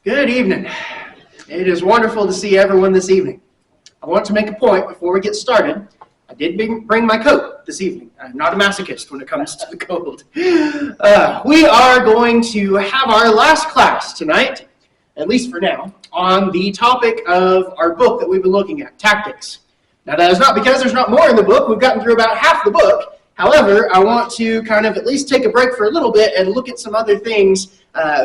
Good evening. It is wonderful to see everyone this evening. I want to make a point before we get started. I did bring my coat this evening. I'm not a masochist when it comes to the cold. We are going to have our last class tonight, at least for now, on the topic of our book that we've been looking at, Tactics. Now that is not because there's not more in the book. We've gotten through about half the book. However, I want to kind of at least take a break for a little bit and look at some other things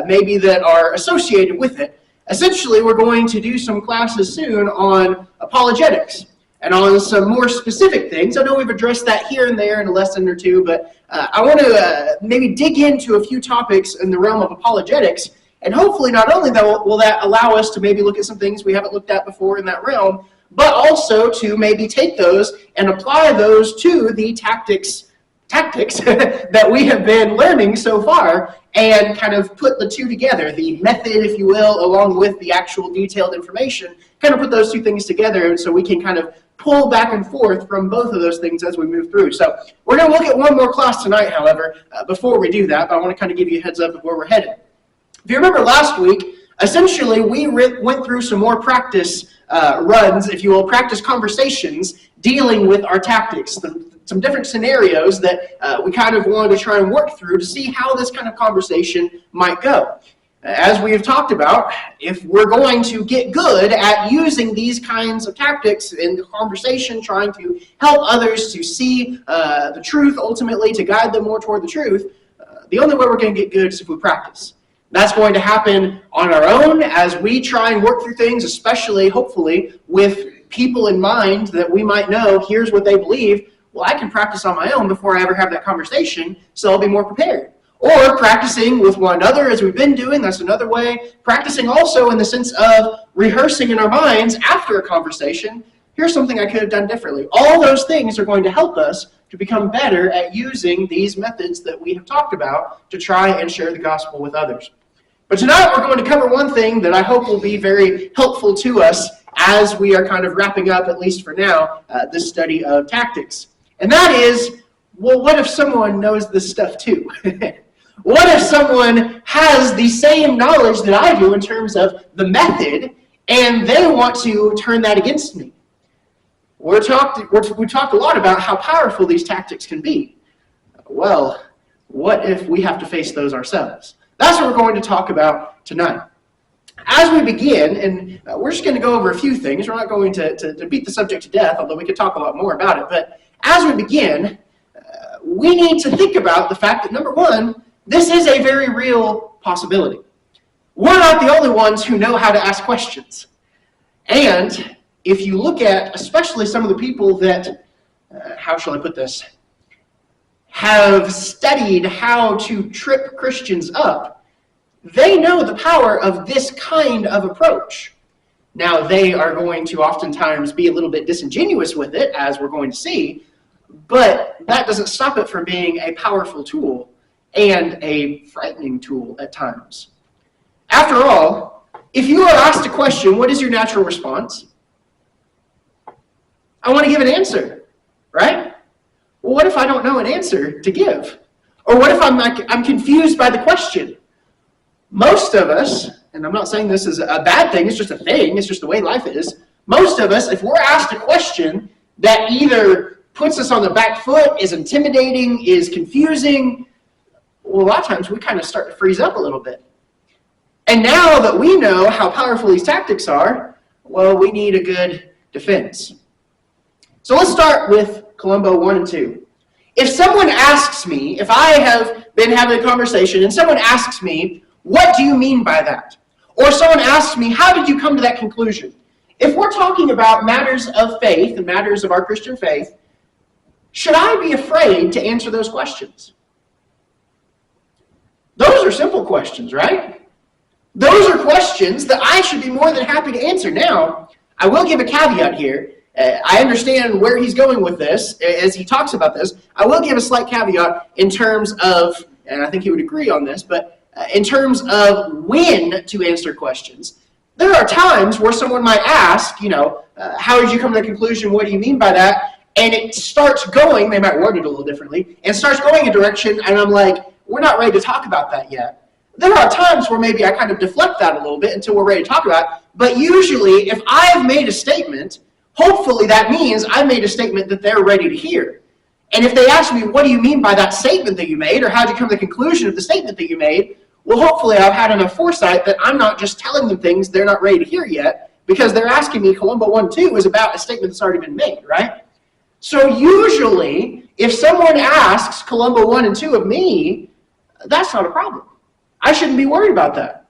maybe that are associated with it. Essentially, we're going to do some classes soon on apologetics and on some more specific things. I know we've addressed that here and there in a lesson or two, but I want to maybe dig into a few topics in the realm of apologetics, and hopefully not only will that allow us to maybe look at some things we haven't looked at before in that realm, but also to maybe take those and apply those to the tactics that we have been learning so far, and kind of put the two together, the method, if you will, along with the actual detailed information, kind of put those two things together so we can kind of pull back and forth from both of those things as we move through. So we're going to look at one more class tonight, however, before we do that, but I want to kind of give you a heads up of where we're headed. If you remember last week, essentially we went through some more practice runs, if you will, practice conversations dealing with our tactics, some different scenarios that we kind of wanted to try and work through to see how this kind of conversation might go. As we have talked about, if we're going to get good at using these kinds of tactics in the conversation, trying to help others to see the truth, ultimately to guide them more toward the truth, the only way we're going to get good is if we practice. That's going to happen on our own as we try and work through things, especially, hopefully, with people in mind that we might know, here's what they believe. Well, I can practice on my own before I ever have that conversation, so I'll be more prepared. Or practicing with one another, as we've been doing, that's another way. Practicing also in the sense of rehearsing in our minds after a conversation. Here's something I could have done differently. All those things are going to help us to become better at using these methods that we have talked about to try and share the gospel with others. But tonight we're going to cover one thing that I hope will be very helpful to us as we are kind of wrapping up, at least for now, this study of tactics. And that is, well, what if someone knows this stuff too? What if someone has the same knowledge that I do in terms of the method, and they want to turn that against me? We talked a lot about how powerful these tactics can be. Well, what if we have to face those ourselves? That's what we're going to talk about tonight. As we begin, and we're just going to go over a few things. We're not going to beat the subject to death, although we could talk a lot more about it. But as we begin, we need to think about the fact that, number one, this is a very real possibility. We're not the only ones who know how to ask questions. And if you look at especially some of the people that, how shall I put this, have studied how to trip Christians up, they know the power of this kind of approach. Now, they are going to oftentimes be a little bit disingenuous with it, as we're going to see, but that doesn't stop it from being a powerful tool and a frightening tool at times. After all, if you are asked a question, what is your natural response? I want to give an answer, right? Well, what if I don't know an answer to give? Or what if I'm confused by the question? Most of us, and I'm not saying this is a bad thing, it's just a thing, it's just the way life is. Most of us, if we're asked a question that either puts us on the back foot, is intimidating, is confusing, well, a lot of times we kind of start to freeze up a little bit. And now that we know how powerful these tactics are, well, we need a good defense. So let's start with Columbo 1 and 2. If someone asks me, if I have been having a conversation and someone asks me, what do you mean by that? Or someone asks me, how did you come to that conclusion? If we're talking about matters of faith and matters of our Christian faith, should I be afraid to answer those questions? Those are simple questions, right? Those are questions that I should be more than happy to answer. Now, I will give a caveat here. I understand where he's going with this as he talks about this. I will give a slight caveat in terms of, and I think he would agree on this, but in terms of when to answer questions. There are times where someone might ask, how did you come to the conclusion? What do you mean by that? And it starts going, they might word it a little differently, and starts going a direction, and I'm like, we're not ready to talk about that yet. There are times where maybe I kind of deflect that a little bit until we're ready to talk about it. But usually, if I've made a statement, hopefully that means I've made a statement that they're ready to hear. And if they ask me, what do you mean by that statement that you made, or how did you come to the conclusion of the statement that you made, well, hopefully I've had enough foresight that I'm not just telling them things they're not ready to hear yet, because they're asking me, Columbo 1-2 is about a statement that's already been made, right? So usually, if someone asks Columbo 1 and 2 of me, that's not a problem. I shouldn't be worried about that.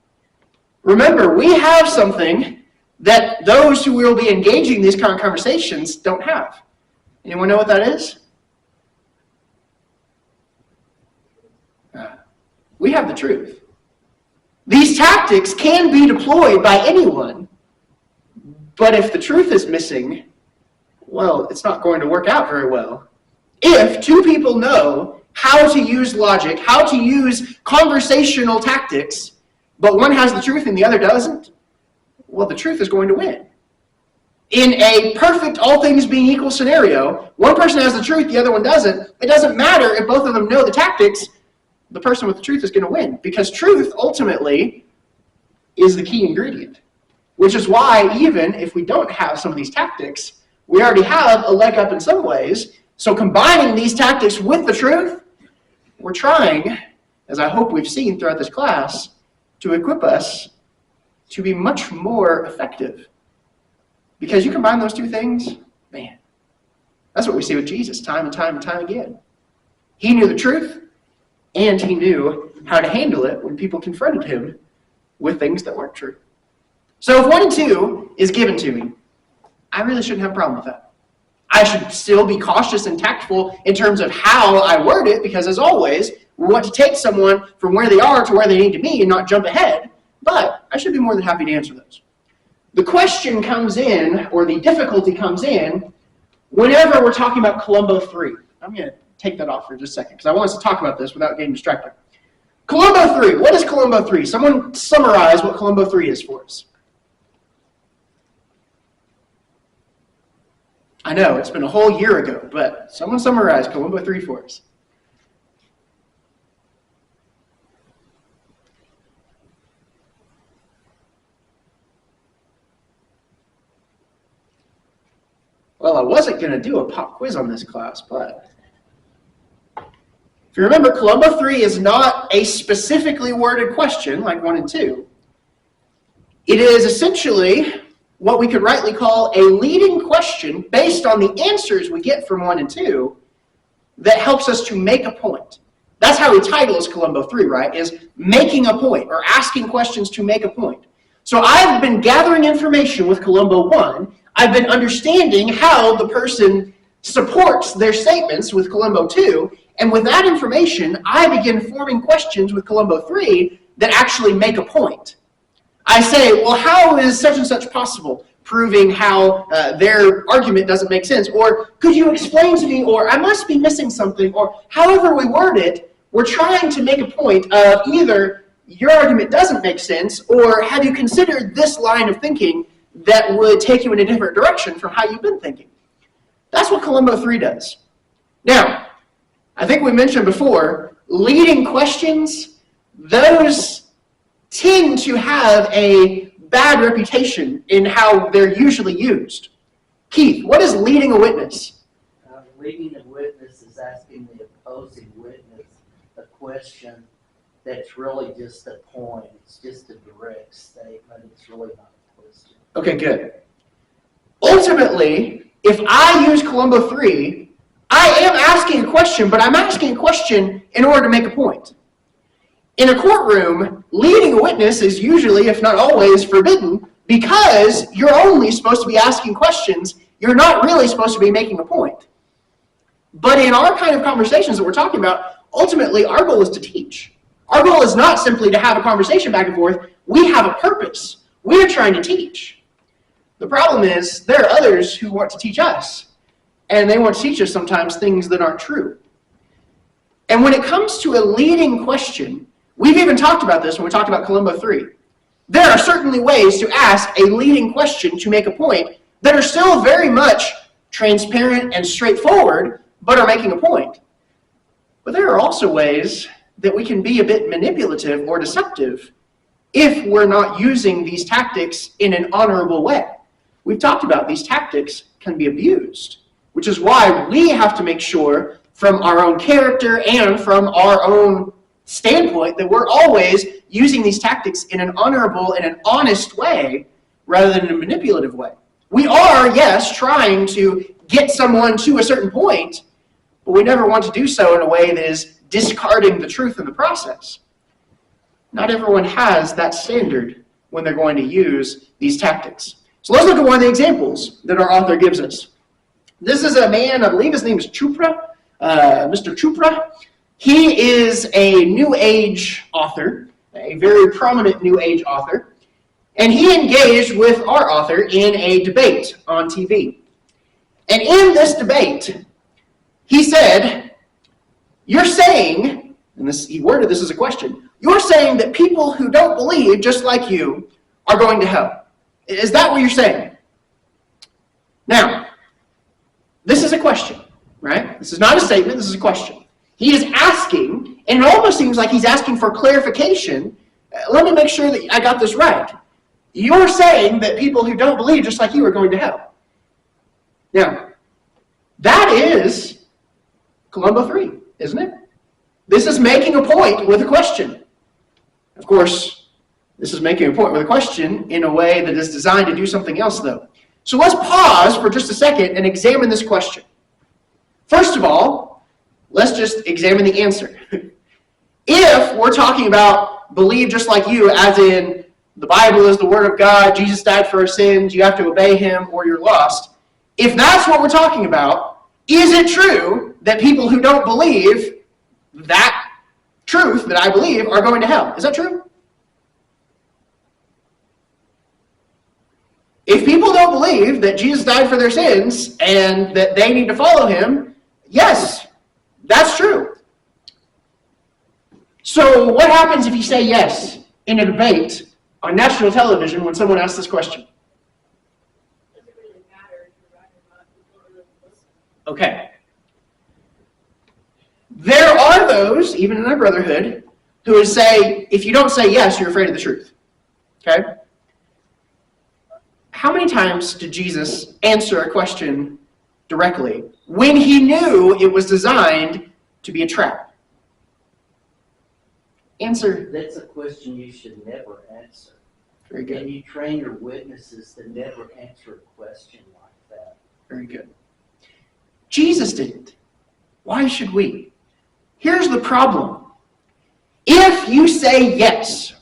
Remember, we have something that those who will be engaging in these kind of conversations don't have. Anyone know what that is? We have the truth. These tactics can be deployed by anyone, but if the truth is missing, well, it's not going to work out very well. If two people know how to use logic, how to use conversational tactics, but one has the truth and the other doesn't, well, the truth is going to win. In a perfect all things being equal scenario, one person has the truth, the other one doesn't. It doesn't matter if both of them know the tactics, the person with the truth is going to win, because truth ultimately is the key ingredient, which is why even if we don't have some of these tactics, we already have a leg up in some ways. So combining these tactics with the truth, we're trying, as I hope we've seen throughout this class, to equip us to be much more effective. Because you combine those two things, man, that's what we see with Jesus time and time and time again. He knew the truth, and he knew how to handle it when people confronted him with things that weren't true. So if 1 and 2 is given to me, I really shouldn't have a problem with that. I should still be cautious and tactful in terms of how I word it, because as always, we want to take someone from where they are to where they need to be and not jump ahead, but I should be more than happy to answer those. The question comes in, or the difficulty comes in, whenever we're talking about Columbo 3. I'm going to take that off for just a second, because I want us to talk about this without getting distracted. Columbo 3. What is Columbo 3? Someone summarize what Columbo 3 is for us. I know, it's been a whole year ago, but someone summarize Columbo 3 for us. Well, I wasn't going to do a pop quiz on this class, but if you remember, Columbo 3 is not a specifically worded question like 1 and 2. It is essentially what we could rightly call a leading question based on the answers we get from 1 and 2 that helps us to make a point. That's how he titles Columbo 3, right? Is making a point or asking questions to make a point. So I've been gathering information with Columbo 1. I've been understanding how the person supports their statements with Columbo 2. And with that information, I begin forming questions with Columbo 3 that actually make a point. I say, well, how is such and such possible? Proving how their argument doesn't make sense. Or could you explain to me, or I must be missing something, or however we word it, we're trying to make a point of either your argument doesn't make sense, or have you considered this line of thinking that would take you in a different direction from how you've been thinking. That's what Columbo 3 does. Now, I think we mentioned before, leading questions, those tend to have a bad reputation in how they're usually used. Keith, what is leading a witness? Leading a witness is asking the opposing witness a question that's really just a point. It's just a direct statement. It's really not a question. Okay, good. Ultimately, if I use Columbo 3, I am asking a question, but I'm asking a question in order to make a point. In a courtroom, leading a witness is usually, if not always, forbidden because you're only supposed to be asking questions. You're not really supposed to be making a point. But in our kind of conversations that we're talking about, ultimately our goal is to teach. Our goal is not simply to have a conversation back and forth. We have a purpose. We're trying to teach. The problem is there are others who want to teach us, and they want to teach us sometimes things that aren't true. And when it comes to a leading question, we've even talked about this when we talked about Columbo 3. There are certainly ways to ask a leading question to make a point that are still very much transparent and straightforward, but are making a point. But there are also ways that we can be a bit manipulative or deceptive if we're not using these tactics in an honorable way. We've talked about these tactics can be abused, which is why we have to make sure from our own character and from our own standpoint that we're always using these tactics in an honorable and an honest way rather than in a manipulative way. We are, yes, trying to get someone to a certain point, but we never want to do so in a way that is discarding the truth in the process. Not everyone has that standard when they're going to use these tactics. So let's look at one of the examples that our author gives us. This is a man, I believe his name is Chopra, Mr. Chopra. He is a New Age author, a very prominent New Age author, and he engaged with our author in a debate on TV. And in this debate, he said, you're saying, and he worded this as a question, you're saying that people who don't believe, just like you, are going to hell. Is that what you're saying? Now, this is a question, right? This is not a statement, this is a question. He is asking, and it almost seems like he's asking for clarification. Let me make sure that I got this right. You're saying that people who don't believe, just like you, are going to hell. Now, that is Columbo 3, isn't it? This is making a point with a question. Of course, this is making a point with a question in a way that is designed to do something else, though. So let's pause for just a second and examine this question. First of all, let's just examine the answer. If we're talking about believe just like you, as in the Bible is the Word of God, Jesus died for our sins, you have to obey Him or you're lost. If that's what we're talking about, is it true that people who don't believe that truth that I believe are going to hell? Is that true? If people don't believe that Jesus died for their sins and that they need to follow Him, yes, that's true. So what happens if you say yes in a debate on national television when someone asks this question? Does it really matter if you're right or not? People really listen. Okay. There are those, even in our brotherhood, who would say, if you don't say yes, you're afraid of the truth. Okay? How many times did Jesus answer a question directly when he knew it was designed to be a trap? Answer. That's a question you should never answer. Very good. And you train your witnesses to never answer a question like that. Very good. Jesus didn't. Why should we? Here's the problem. If you say yes,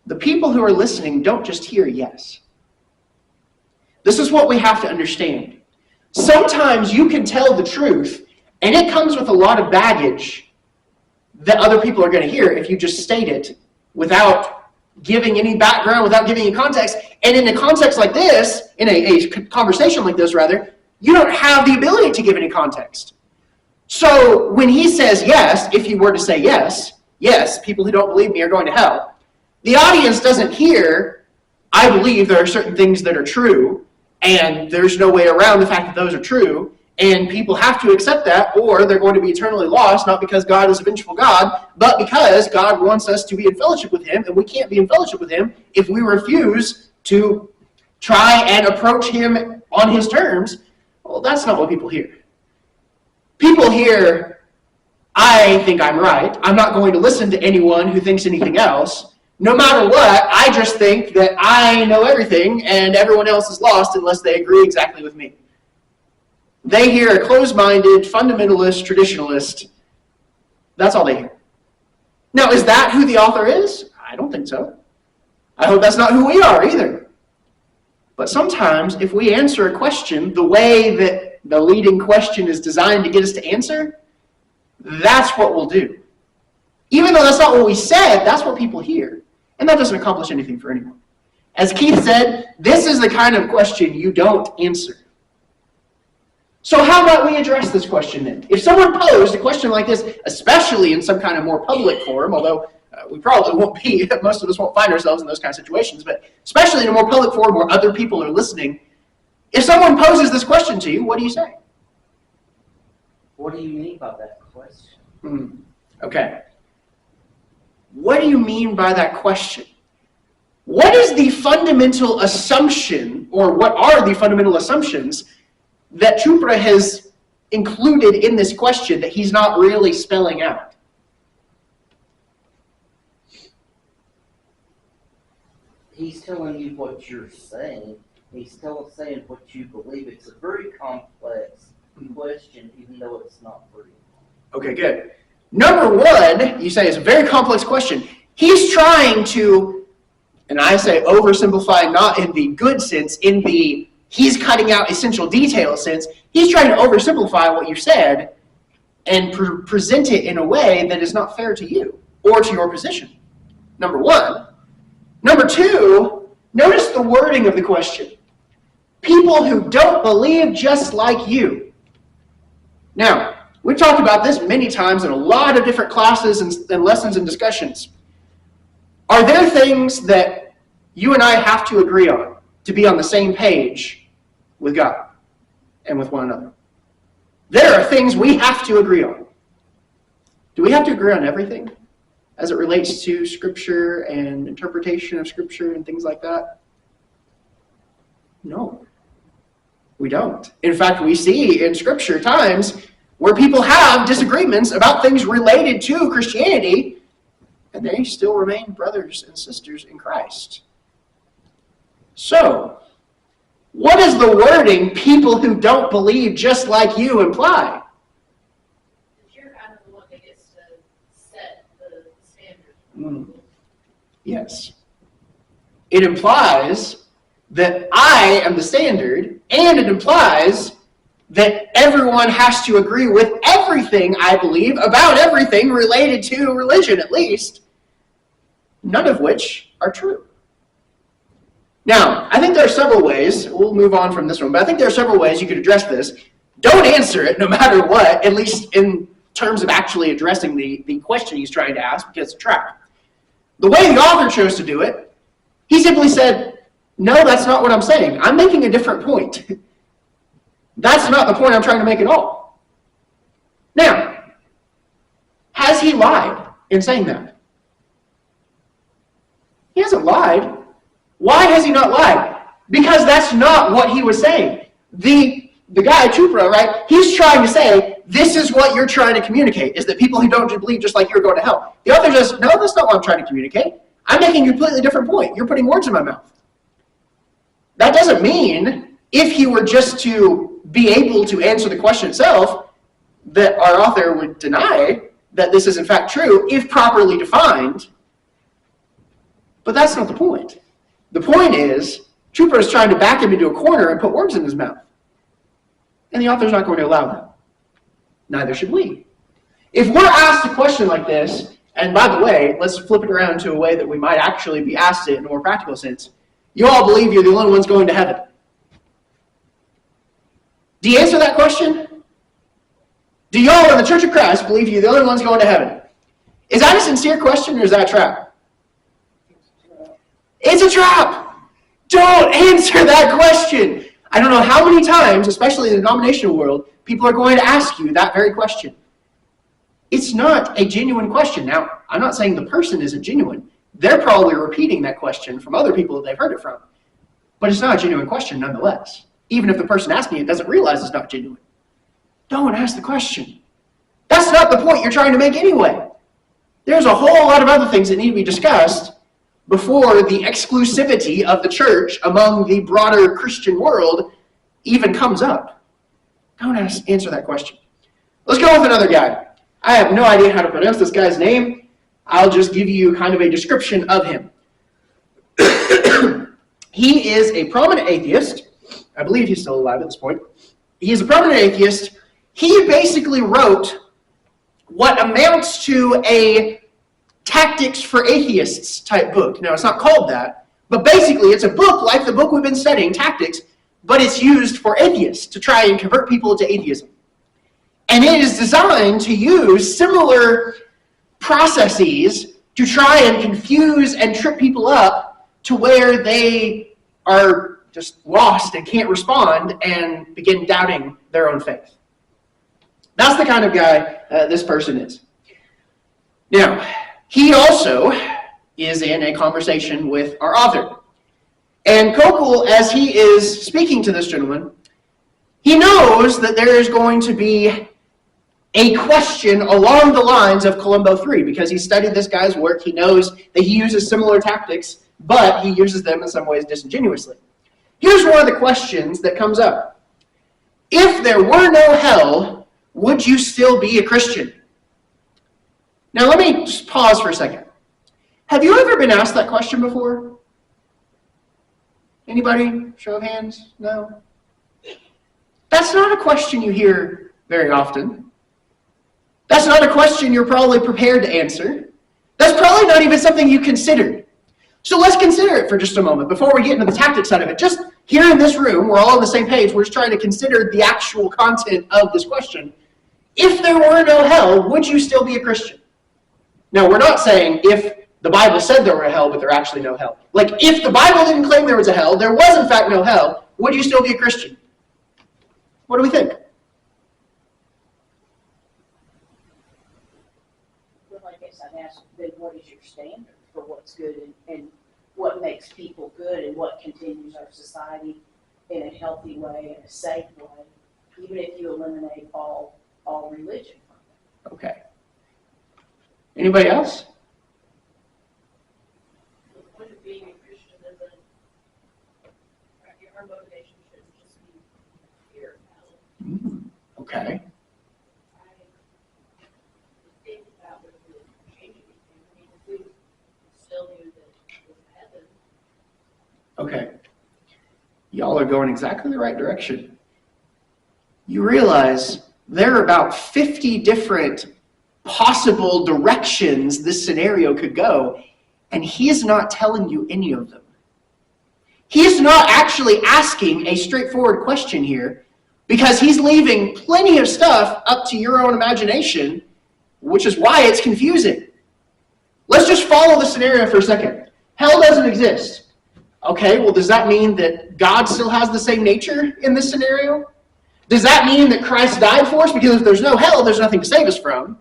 the people who are listening don't just hear yes. This is what we have to understand. Sometimes you can tell the truth, and it comes with a lot of baggage that other people are going to hear if you just state it without giving any background, without giving any context. And in a context like this, in a conversation like this rather, you don't have the ability to give any context. So when he says yes, if he were to say yes, people who don't believe me are going to hell, the audience doesn't hear, I believe there are certain things that are true, and there's no way around the fact that those are true, and people have to accept that, or they're going to be eternally lost, not because God is a vengeful God, but because God wants us to be in fellowship with Him, and we can't be in fellowship with Him if we refuse to try and approach Him on His terms. Well, that's not what people hear. People hear, I think I'm right. I'm not going to listen to anyone who thinks anything else. No matter what, I just think that I know everything and everyone else is lost unless they agree exactly with me. They hear a closed-minded, fundamentalist, traditionalist. That's all they hear. Now, is that who the author is? I don't think so. I hope that's not who we are either. But sometimes, if we answer a question the way that the leading question is designed to get us to answer, that's what we'll do. Even though that's not what we said, that's what people hear. And that doesn't accomplish anything for anyone. As Keith said, this is the kind of question you don't answer. So how about we address this question then? If someone posed a question like this, especially in some kind of more public forum, although we probably won't be, most of us won't find ourselves in those kind of situations, but especially in a more public forum where other people are listening, if someone poses this question to you, what do you say? What do you mean by that question? Okay. What do you mean by that question? What is the fundamental assumption, or what are the fundamental assumptions that Chupra has included in this question that he's not really spelling out? He's telling you what you're saying. He's still saying what you believe. It's a very complex question, even though it's not very. Okay, good. Number one, you say it's a very complex question. He's trying to, and I say oversimplify, not in the good sense, in the he's cutting out essential detail sense. He's trying to oversimplify what you said and present it in a way that is not fair to you or to your position. Number one. Number two, notice the wording of the question. People who don't believe just like you. Now, we've talked about this many times in a lot of different classes and lessons and discussions. Are there things that you and I have to agree on to be on the same page with God and with one another? There are things we have to agree on. Do we have to agree on everything as it relates to Scripture and interpretation of Scripture and things like that? No, we don't. In fact, we see in Scripture times where people have disagreements about things related to Christianity, and they still remain brothers and sisters in Christ. So, what does the wording, people who don't believe just like you, imply? You're kind of the one that gets to set the standard. Yes. It implies that I am the standard, and it implies that everyone has to agree with everything I believe about everything related to religion, at least, none of which are true. Now, I think there are several ways, we'll move on from this one, but I think there are several ways you could address this. Don't answer it no matter what, at least in terms of actually addressing the question he's trying to ask, because it's a trap. The way the author chose to do it, he simply said, no, that's not what I'm saying. I'm making a different point. That's not the point I'm trying to make at all. Now, has he lied in saying that? He hasn't lied. Why has he not lied? Because that's not what he was saying. The guy, Chupra, right, he's trying to say, this is what you're trying to communicate, is that people who don't believe just like you're going to hell. The author says, no, that's not what I'm trying to communicate. I'm making a completely different point. You're putting words in my mouth. That doesn't mean, if he were just to be able to answer the question itself, that our author would deny that this is in fact true, if properly defined. But that's not the point. The point is, Chupra is trying to back him into a corner and put words in his mouth. And the author's not going to allow that. Neither should we. If we're asked a question like this, and by the way, let's flip it around to a way that we might actually be asked it in a more practical sense. You all believe you're the only ones going to heaven. Do you answer that question? Do y'all in the Church of Christ believe you're the only ones going to heaven? Is that a sincere question, or is that a trap? It's a trap. Don't answer that question. I don't know how many times, especially in the denominational world, people are going to ask you that very question. It's not a genuine question. Now, I'm not saying the person isn't genuine. They're probably repeating that question from other people that they've heard it from. But it's not a genuine question nonetheless. Even if the person asking it doesn't realize it's not genuine. Don't ask the question. That's not the point you're trying to make anyway. There's a whole lot of other things that need to be discussed before the exclusivity of the church among the broader Christian world even comes up. Don't answer that question. Let's go with another guy. I have no idea how to pronounce this guy's name. I'll just give you kind of a description of him. He is a prominent atheist. I believe he's still alive at this point. He is a prominent atheist. He basically wrote what amounts to a Tactics for Atheists type book. Now, it's not called that, but basically it's a book like the book we've been studying, Tactics, but it's used for atheists to try and convert people to atheism. And it is designed to use similar processes to try and confuse and trip people up to where they are just lost and can't respond and begin doubting their own faith. That's the kind of guy this person is. Now, he also is in a conversation with our author. And Kokul, as he is speaking to this gentleman, he knows that there is going to be a question along the lines of Columbo 3, because he studied this guy's work. He knows that he uses similar tactics, but he uses them in some ways disingenuously. Here's one of the questions that comes up. If there were no hell, would you still be a Christian? Now let me just pause for a second. Have you ever been asked that question before? Anybody? Show of hands? No? That's not a question you hear very often. That's not a question you're probably prepared to answer. That's probably not even something you considered. So let's consider it for just a moment before we get into the tactics side of it. Just here in this room, we're all on the same page. We're just trying to consider the actual content of this question. If there were no hell, would you still be a Christian? Now, we're not saying if the Bible said there were a hell, but there actually no hell. Like, if the Bible didn't claim there was a hell, there was in fact no hell, would you still be a Christian? What do we think? Well, I guess I'd ask, then what is your standard for what's good and what makes people good and what continues our society in a healthy way, in a safe way, even if you eliminate all religion from it? Okay. Anybody else? The point of being a Christian isn't, our motivation shouldn't just be fear of hell. Okay. I think that would really change anything. I mean, if we still knew that it was heaven. Okay. Y'all are going exactly the right direction. You realize there are about 50 different possible directions this scenario could go, and he's not telling you any of them. He's not actually asking a straightforward question here, because he's leaving plenty of stuff up to your own imagination, which is why it's confusing. Let's just follow the scenario for a second. Hell doesn't exist. Okay, well, does that mean that God still has the same nature in this scenario? Does that mean that Christ died for us? Because if there's no hell, there's nothing to save us from.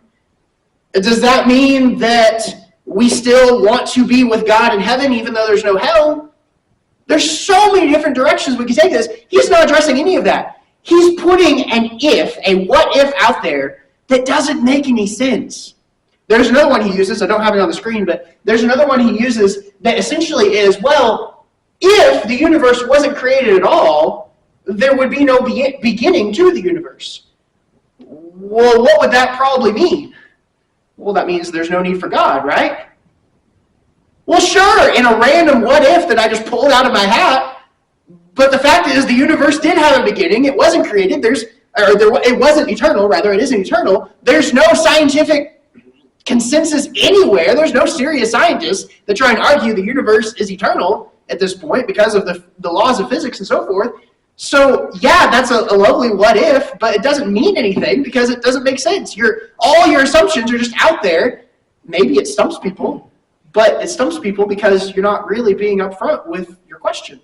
Does that mean that we still want to be with God in heaven even though there's no hell? There's so many different directions we can take this. He's not addressing any of that. He's putting an if, a what if out there that doesn't make any sense. There's another one he uses, I don't have it on the screen, but there's another one he uses that essentially is, well, if the universe wasn't created at all, there would be no beginning to the universe. Well, what would that probably mean? Well, that means there's no need for God, right? Well, sure, in a random what if that I just pulled out of my hat, but the fact is the universe did have a beginning. It wasn't created. It wasn't eternal, rather, it isn't eternal. There's no scientific consensus anywhere. There's no serious scientists that try and argue the universe is eternal at this point because of the laws of physics and so forth. So, yeah, that's a lovely what if, but it doesn't mean anything because it doesn't make sense. All your assumptions are just out there. Maybe it stumps people, but it stumps people because you're not really being upfront with your question.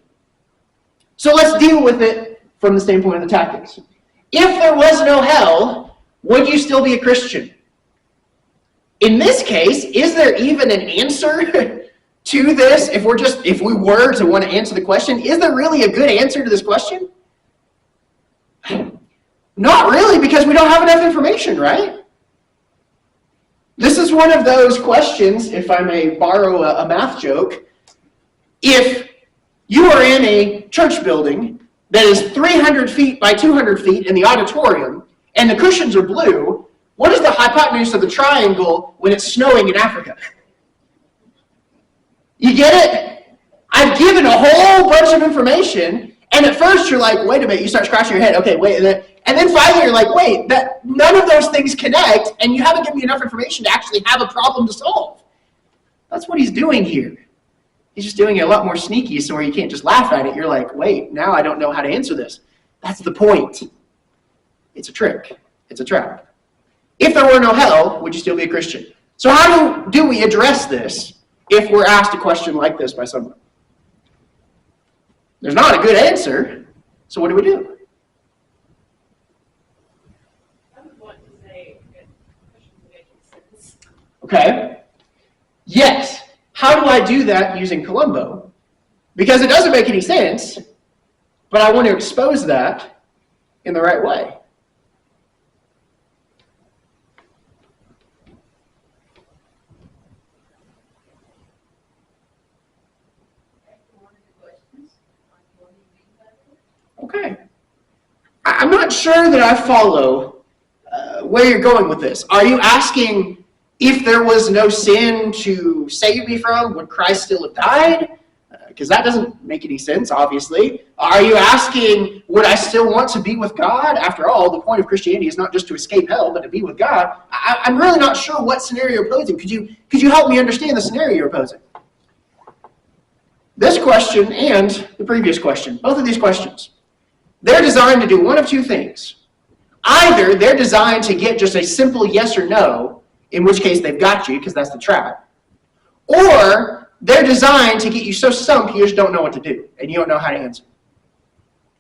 So let's deal with it from the standpoint of the tactics. If there was no hell, would you still be a Christian? In this case, is there even an answer to this? If we were to want to answer the question, is there really a good answer to this question? Not really, because we don't have enough information, right? This is one of those questions, if I may borrow a math joke. If you are in a church building that is 300 feet by 200 feet in the auditorium, and the cushions are blue, what is the hypotenuse of the triangle when it's snowing in Africa? You get it? I've given a whole bunch of information, and at first you're like, wait a minute, you start scratching your head, okay, wait, and then finally you're like, wait, none of those things connect, and you haven't given me enough information to actually have a problem to solve. That's what he's doing here. He's just doing it a lot more sneaky, so where you can't just laugh at it, you're like, wait, now I don't know how to answer this. That's the point. It's a trick. It's a trap. If there were no hell, would you still be a Christian? So how do we address this if we're asked a question like this by someone? There's not a good answer, so what do we do? I would want to say, questions making sense. Okay? Yet, how do I do that using Columbo? Because it doesn't make any sense, but I want to expose that in the right way. Okay. I'm not sure that I follow where you're going with this. Are you asking if there was no sin to save me from, would Christ still have died? Because that doesn't make any sense, obviously. Are you asking, would I still want to be with God? After all, the point of Christianity is not just to escape hell, but to be with God. I'm really not sure what scenario you're posing. Could you help me understand the scenario you're posing? This question and the previous question, both of these questions, they're designed to do one of two things. Either they're designed to get just a simple yes or no, in which case they've got you, because that's the trap, or they're designed to get you so stumped you just don't know what to do, and you don't know how to answer.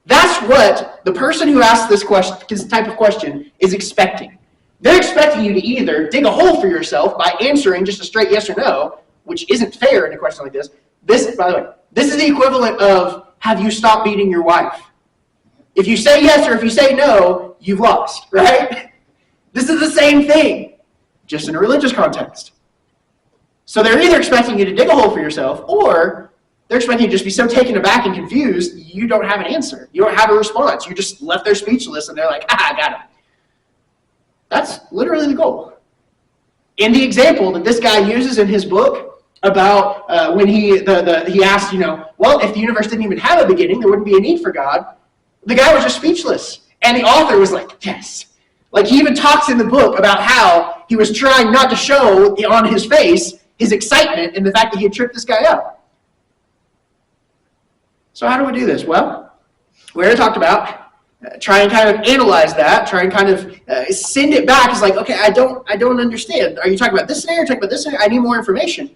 That's what the person who asks this question, this type of question, is expecting. They're expecting you to either dig a hole for yourself by answering just a straight yes or no, which isn't fair in a question like this. This, by the way, this is the equivalent of, have you stopped beating your wife? If you say yes or if you say no, you've lost, right? This is the same thing, just in a religious context. So they're either expecting you to dig a hole for yourself, or they're expecting you to just be so taken aback and confused, you don't have an answer. You don't have a response. You just left there speechless, and they're like, I got him. That's literally the goal. In the example that this guy uses in his book about when he asked, well, if the universe didn't even have a beginning, there wouldn't be a need for God. The guy was just speechless. And the author was like, yes. Like, he even talks in the book about how he was trying not to show on his face his excitement in the fact that he had tripped this guy up. So how do we do this? Well, we already talked about try and kind of analyze that, try and kind of send it back. It's like, okay, I don't understand. Are you talking about this scenario? Are you talking about this scenario? I need more information.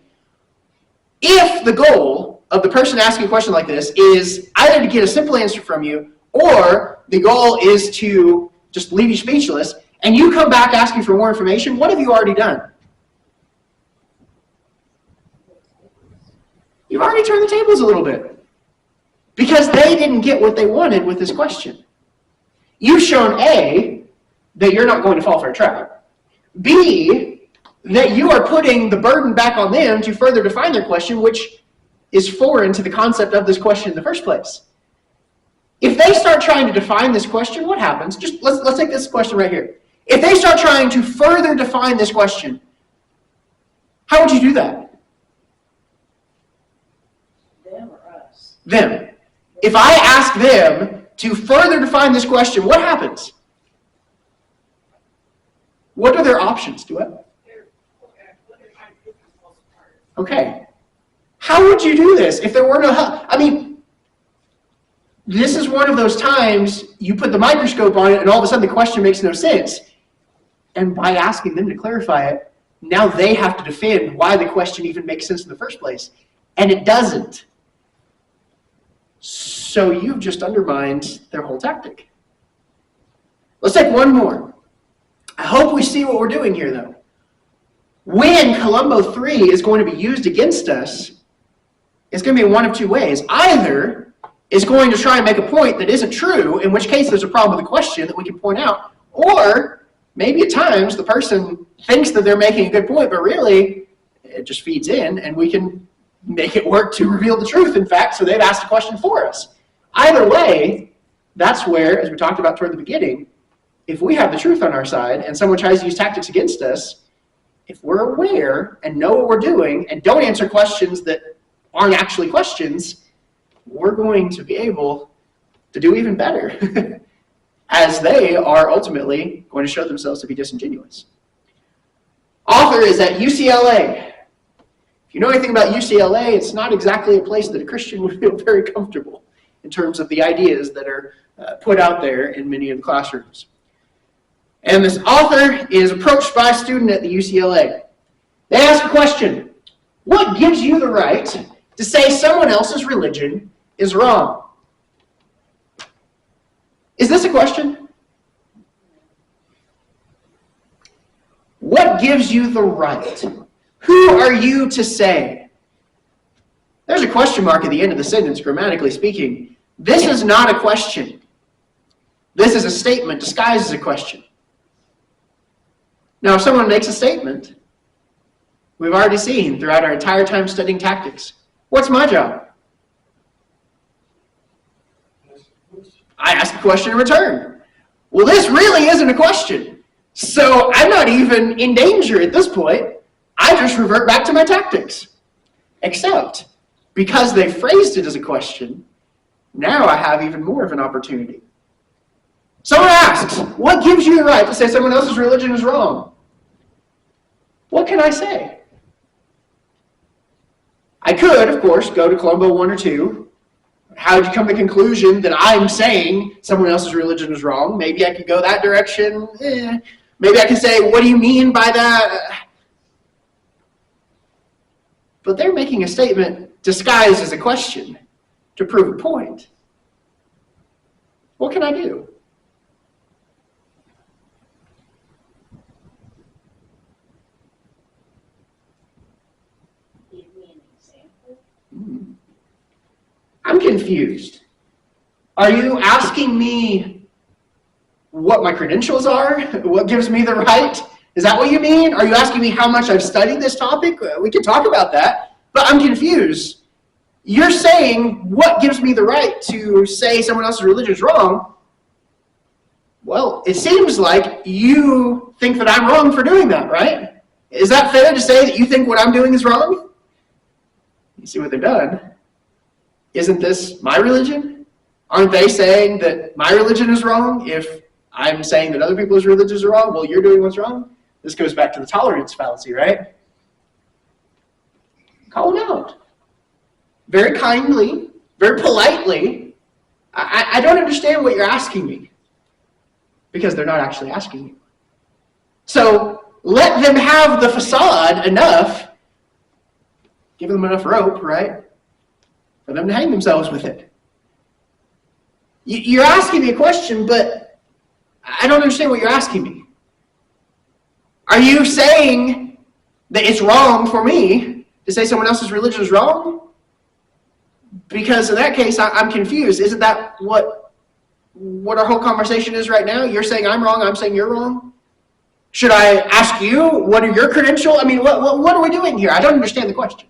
If the goal of the person asking a question like this is either to get a simple answer from you, or the goal is to just leave you speechless, and you come back asking for more information, what have you already done? You've already turned the tables a little bit. Because they didn't get what they wanted with this question. You've shown A, that you're not going to fall for a trap. B, that you are putting the burden back on them to further define their question, which is foreign to the concept of this question in the first place. If they start trying to define this question, what happens? Just let's take this question right here. If they start trying to further define this question, how would you do that? Them or us? Them. If I ask them to further define this question, what happens? What are their options? Do it. Okay. How would you do this if there were no help? I mean, this is one of those times you put the microscope on it and all of a sudden the question makes no sense. And by asking them to clarify it, now they have to defend why the question even makes sense in the first place. And it doesn't. So you've just undermined their whole tactic. Let's take one more. I hope we see what we're doing here, though. When Columbo 3 is going to be used against us, it's going to be in one of two ways. Either it's going to try and make a point that isn't true, in which case there's a problem with the question that we can point out, or maybe at times the person thinks that they're making a good point, but really it just feeds in, and we can make it work to reveal the truth, in fact, so they've asked a question for us. Either way, that's where, as we talked about toward the beginning, if we have the truth on our side and someone tries to use tactics against us, if we're aware and know what we're doing and don't answer questions that aren't actually questions, we're going to be able to do even better as they are ultimately going to show themselves to be disingenuous. Author is at UCLA. If you know anything about UCLA, it's not exactly a place that a Christian would feel very comfortable in terms of the ideas that are put out there in many of the classrooms. And this author is approached by a student at the UCLA. They ask a question: what gives you the right to say someone else's religion is wrong? Is this a question? What gives you the right Who are you to say? There's a question mark at the end of the sentence, grammatically speaking. This is not a question. This is a statement disguised as a question. Now, if someone makes a statement, we've already seen throughout our entire time studying tactics, what's my job? I ask a question in return. Well, this really isn't a question. So I'm not even in danger at this point. I just revert back to my tactics. Except, because they phrased it as a question, now I have even more of an opportunity. Someone asks, what gives you the right to say someone else's religion is wrong? What can I say? I could, of course, go to Columbo 1 or 2. How did you come to the conclusion that I'm saying someone else's religion is wrong? Maybe I could go that direction. Maybe I could say, what do you mean by that? But they're making a statement disguised as a question to prove a point. What can I do? Give me an example. I'm confused. Are you asking me what my credentials are? What gives me the right? Is that what you mean? Are you asking me how much I've studied this topic? We can talk about that, but I'm confused. You're saying what gives me the right to say someone else's religion is wrong? Well, it seems like you think that I'm wrong for doing that, right? Is that fair to say that you think what I'm doing is wrong? You see what they've done? Isn't this my religion? Aren't they saying that my religion is wrong if I'm saying that other people's religions are wrong? Well, you're doing what's wrong? This goes back to the tolerance fallacy, right? Call them out. Very kindly, very politely. I don't understand what you're asking me. Because they're not actually asking you. So let them have the facade enough, give them enough rope, right, for them to hang themselves with it. You're asking me a question, but I don't understand what you're asking me. Are you saying that it's wrong for me to say someone else's religion is wrong? Because in that case, I'm confused. Isn't that what our whole conversation is right now? You're saying I'm wrong, I'm saying you're wrong? Should I ask you, what are your credentials? I mean, what are we doing here? I don't understand the question.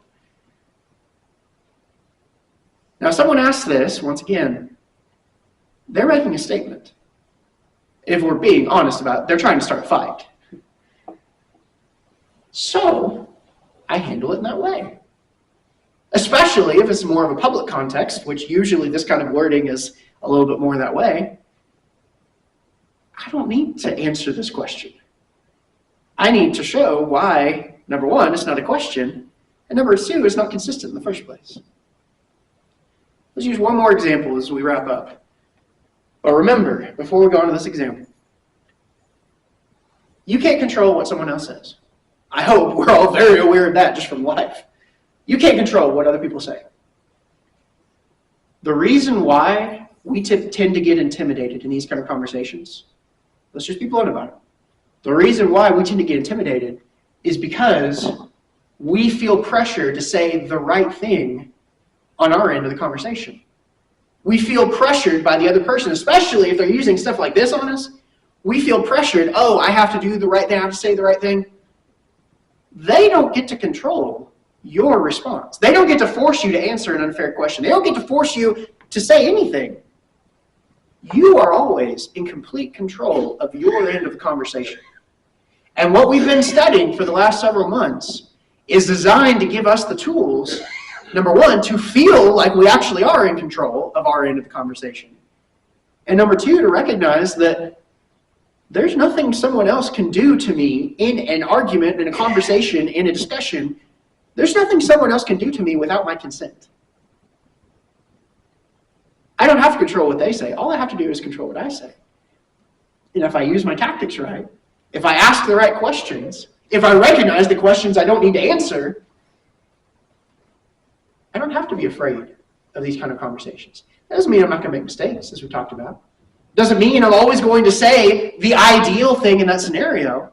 Now, if someone asks this, once again, they're making a statement. If we're being honest about it, they're trying to start a fight. So, I handle it in that way. Especially if it's more of a public context, which usually this kind of wording is a little bit more that way. I don't need to answer this question. I need to show why, number one, it's not a question, and number two, it's not consistent in the first place. Let's use one more example as we wrap up. But remember, before we go on to this example, you can't control what someone else says. I hope we're all very aware of that just from life. You can't control what other people say. The reason why we tend to get intimidated in these kind of conversations, let's just be blunt about it. The reason why we tend to get intimidated is because we feel pressure to say the right thing on our end of the conversation. We feel pressured by the other person, especially if they're using stuff like this on us. We feel pressured, oh, I have to do the right thing, I have to say the right thing. They don't get to control your response. They don't get to force you to answer an unfair question. They don't get to force you to say anything. You are always in complete control of your end of the conversation. And what we've been studying for the last several months is designed to give us the tools, number one, to feel like we actually are in control of our end of the conversation. And number two, to recognize that there's nothing someone else can do to me in an argument, in a conversation, in a discussion. There's nothing someone else can do to me without my consent. I don't have to control what they say. All I have to do is control what I say. And if I use my tactics right, if I ask the right questions, if I recognize the questions I don't need to answer, I don't have to be afraid of these kind of conversations. That doesn't mean I'm not going to make mistakes, as we talked about. Doesn't mean I'm always going to say the ideal thing in that scenario.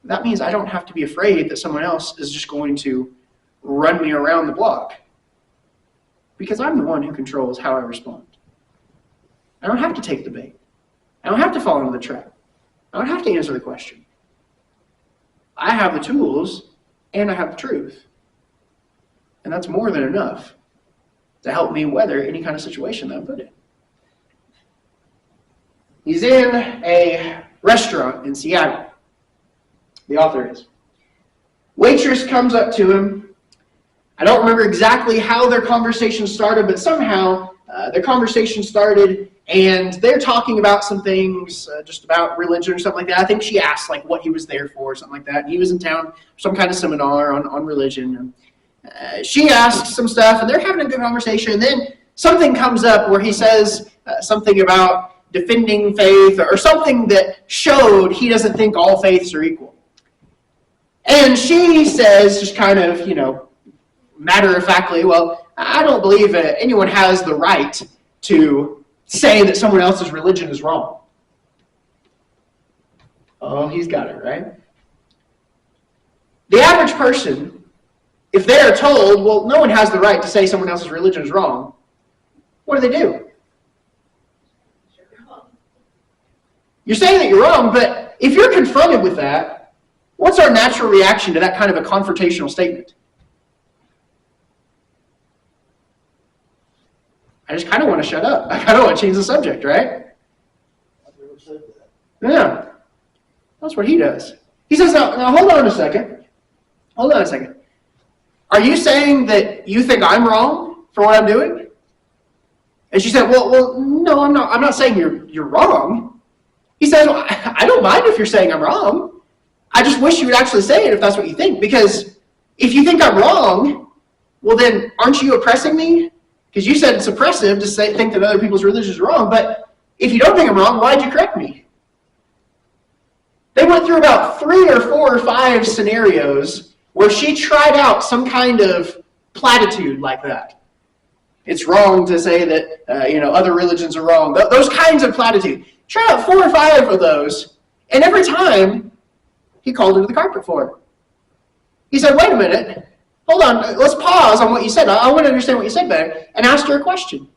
that means I don't have to be afraid that someone else is just going to run me around the block, because I'm the one who controls how I respond. I don't have to take the bait. I don't have to fall into the trap. I don't have to answer the question. I have the tools and I have the truth. And that's more than enough to help me weather any kind of situation that I'm put in. He's in a restaurant in Seattle. The author is. Waitress comes up to him. I don't remember exactly how their conversation started, but somehow their conversation started and they're talking about some things, just about religion or something like that. I think she asked like what he was there for or something like that. And he was in town for some kind of seminar on religion. She asked some stuff and they're having a good conversation. And then something comes up where he says something about defending faith or something that showed he doesn't think all faiths are equal. And she says, just kind of, matter-of-factly, well, I don't believe anyone has the right to say that someone else's religion is wrong. Oh, he's got it, right? The average person, if they are told, well, no one has the right to say someone else's religion is wrong, what do? You're saying that you're wrong, but if you're confronted with that, what's our natural reaction to that kind of a confrontational statement? I just kind of want to shut up. I kind of want to change the subject, right? I've never said that. Yeah. That's what he does. He says, now hold on a second. Hold on a second. Are you saying that you think I'm wrong for what I'm doing? And she said, well, no, I'm not. I'm not saying you're wrong. He says, well, I don't mind if you're saying I'm wrong. I just wish you would actually say it if that's what you think. Because if you think I'm wrong, well then, aren't you oppressing me? Because you said it's oppressive to think that other people's religion is wrong, but if you don't think I'm wrong, why'd you correct me? They went through about 3 or 4 or 5 scenarios where she tried out some kind of platitude like that. It's wrong to say that other religions are wrong. Those kinds of platitude. Tried out 4 or 5 of those, and every time he called her to the carpet for it. He said, wait a minute. Hold on, let's pause on what you said. I want to understand what you said better, and asked her a question.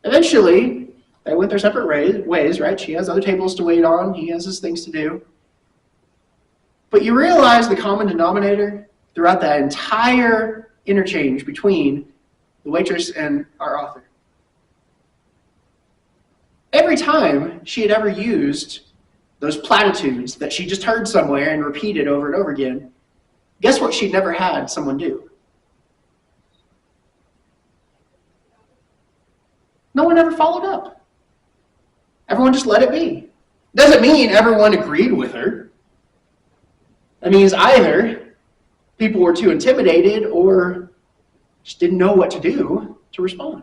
Eventually, they went their separate ways, right? She has other tables to wait on. He has his things to do. But you realize the common denominator throughout that entire interchange between the waitress and our author. Every time she had ever used those platitudes that she just heard somewhere and repeated over and over again, guess what she'd never had someone do? No one ever followed up. Everyone just let it be. Doesn't mean everyone agreed with her. That means either people were too intimidated or just didn't know what to do to respond.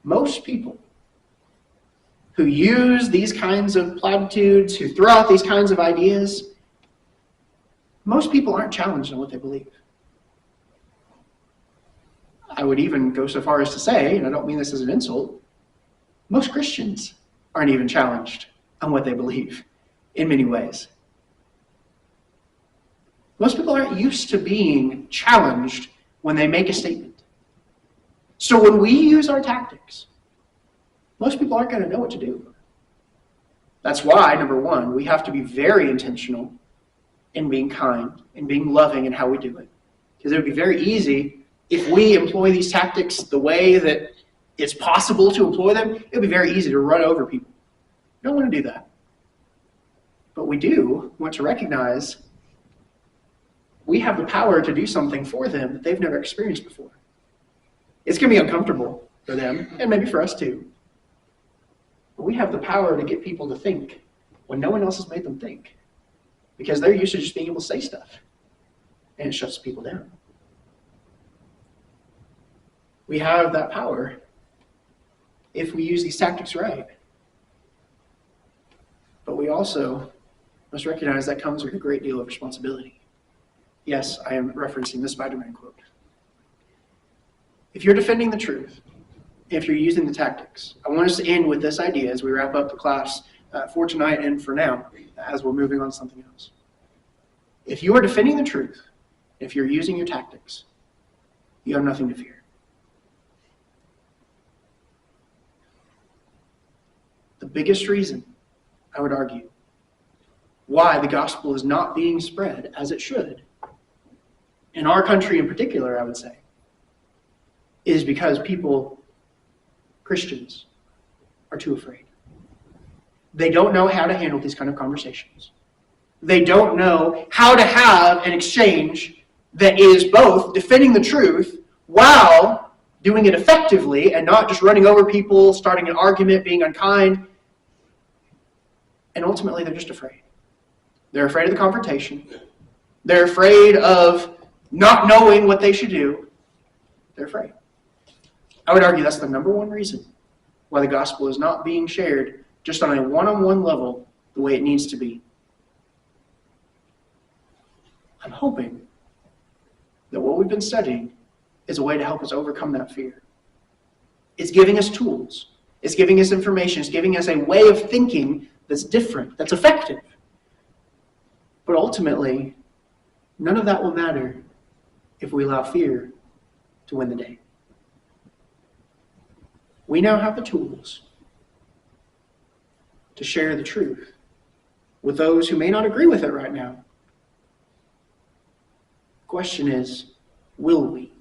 Most people who use these kinds of platitudes, who throw out these kinds of ideas, most people aren't challenged on what they believe. I would even go so far as to say, and I don't mean this as an insult, most Christians aren't even challenged on what they believe in many ways. Most people aren't used to being challenged when they make a statement. So when we use our tactics, most people aren't going to know what to do. That's why, number one, we have to be very intentional in being kind and being loving in how we do it. Because it would be very easy if we employ these tactics the way that it's possible to employ them, it would be very easy to run over people. We don't want to do that. But we do want to recognize we have the power to do something for them that they've never experienced before. It's going to be uncomfortable for them, and maybe for us too. But we have the power to get people to think when no one else has made them think. Because they're used to just being able to say stuff. And it shuts people down. We have that power if we use these tactics right. But we also must recognize that comes with a great deal of responsibility. Yes, I am referencing the Spider-Man quote. If you're defending the truth, if you're using the tactics, I want us to end with this idea as we wrap up the class for tonight and for now, as we're moving on to something else. If you are defending the truth, if you're using your tactics, you have nothing to fear. The biggest reason, I would argue, why the gospel is not being spread as it should, in our country in particular, I would say, is because people, Christians, are too afraid. They don't know how to handle these kind of conversations. They don't know how to have an exchange that is both defending the truth while doing it effectively and not just running over people, starting an argument, being unkind. And ultimately, they're just afraid. They're afraid of the confrontation. They're afraid of not knowing what they should do. They're afraid. I would argue that's the number one reason why the gospel is not being shared just on a one-on-one level the way it needs to be. I'm hoping that what we've been studying is a way to help us overcome that fear. It's giving us tools. It's giving us information. It's giving us a way of thinking that's different, that's effective. But ultimately, none of that will matter if we allow fear to win the day. We now have the tools to share the truth with those who may not agree with it right now. The question is, will we?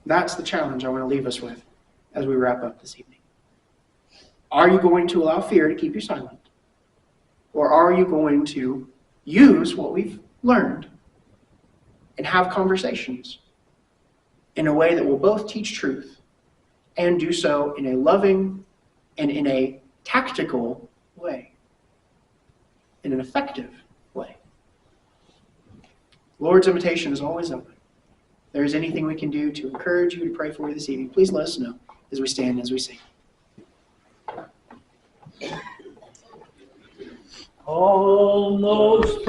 That's the challenge I want to leave us with as we wrap up this evening. Are you going to allow fear to keep you silent? Or are you going to use what we've learned and have conversations in a way that will both teach truth and do so in a loving and in a tactical way, in an effective way? Lord's invitation is always open. If there is anything we can do to encourage you, to pray for you this evening, please let us know as we stand, as we sing. Almost